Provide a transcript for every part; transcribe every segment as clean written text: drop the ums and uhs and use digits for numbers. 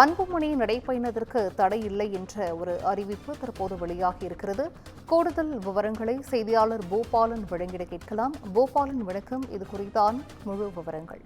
அன்புமணி நடைபயணத்திற்கு தடை இல்லை என்ற ஒரு அறிவிப்பு தற்போது வெளியாகி இருக்கிறது. கூடுதல் விவரங்களை செய்தியாளர் பூபாலன் வழங்கிட கேட்கலாம். பூபாலன் வணக்கம், இது குறித்தான் முழு விவரங்கள்.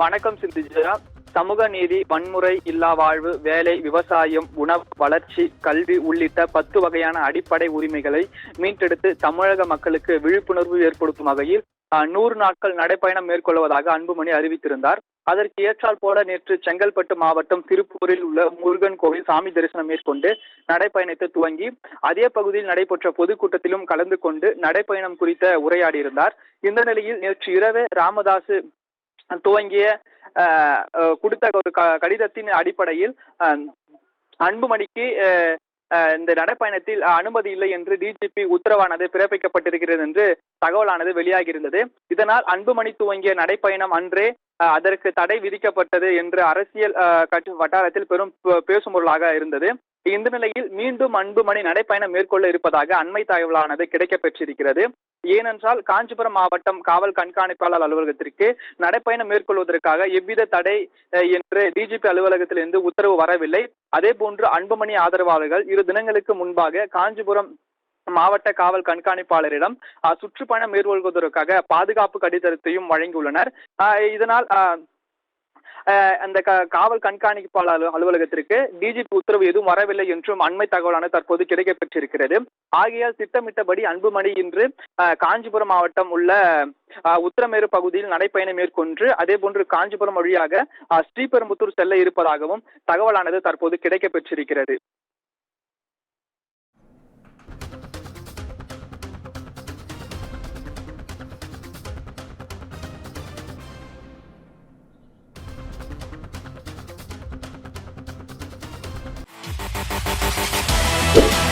வணக்கம் சிந்திஜா. சமூக நீதி, வன்முறை இல்லா வாழ்வு, வேலை, விவசாயம், உணவு, வளர்ச்சி, கல்வி உள்ளிட்ட 10 வகையான அடிப்படை உரிமைகளை மீட்டெடுத்து தமிழக மக்களுக்கு விழிப்புணர்வு ஏற்படுத்தும் வகையில் 100 நாட்கள் நடைப்பயணம் மேற்கொள்வதாக அன்புமணி அறிவித்திருந்தார். அதற்கு ஏற்றால் போல நேற்று செங்கல்பட்டு மாவட்டம் திருப்பூரில் உள்ள முருகன் கோவில் சாமி தரிசனம் மேற்கொண்டு நடைப்பயணத்தை துவங்கி அதே பகுதியில் நடைபெற்ற பொதுக்கூட்டத்திலும் கலந்து கொண்டு நடைப்பயணம் குறித்த உரையாடியிருந்தார். இந்த நிலையில் நேற்று இரவு ராமதாசு துவங்கிய கொடுத்த ஒரு கடிதத்தின் அடிப்படையில் அன்புமணிக்கு இந்த நடைப்பயணத்தில் அனுமதி இல்லை என்று டிஜிபி உத்தரவானது பிறப்பிக்கப்பட்டிருக்கிறது என்று தகவலானது வெளியாகியிருந்தது. இதனால் அன்புமணி துவங்கிய நடைப்பயணம் அன்றே அதற்கு தடை விதிக்கப்பட்டது என்று அரசியல் வட்டாரத்தில் பெரும் பேசும் பொருளாக இருந்தது. இந்த நிலையில் மீண்டும் அன்புமணி நடைப்பயணம் மேற்கொள்ள இருப்பதாக அண்மை தகவலானது கிடைக்கப்பெற்றிருக்கிறது. ஏனென்றால் காஞ்சிபுரம் மாவட்டம் காவல் கண்காணிப்பாளர் அலுவலகத்திற்கு நடைப்பயணம் மேற்கொள்வதற்காக எவ்வித தடை என்று டிஜிபி அலுவலகத்திலிருந்து உத்தரவு வரவில்லை. அதே போன்று அன்புமணி ஆதரவாளர்கள் 2 தினங்களுக்கு முன்பாக காஞ்சிபுரம் மாவட்ட காவல் கண்காணிப்பாளரிடம் சுற்றுப்பயணம் மேற்கொள்வதற்காக பாதுகாப்பு கடிதத்தையும் வழங்கியுள்ளனர். இதனால் அந்த காவல் கண்காணிப்பாளர் அலுவலகத்திற்கு டிஜிபி உத்தரவு எதுவும் வரவில்லை என்றும் அண்மை தகவலான தற்போது கிடைக்கப்பெற்றிருக்கிறது. ஆகையால் திட்டமிட்டபடி அன்புமணி இன்று காஞ்சிபுரம் மாவட்டம் உள்ள உத்திரமேரு பகுதியில் நடைப்பயணம் மேற்கொண்டு அதே போன்று காஞ்சிபுரம் வழியாக ஸ்ரீபெரும்புத்தூர் செல்ல இருப்பதாகவும் தகவலானது தற்போது கிடைக்கப்பெற்றிருக்கிறது. you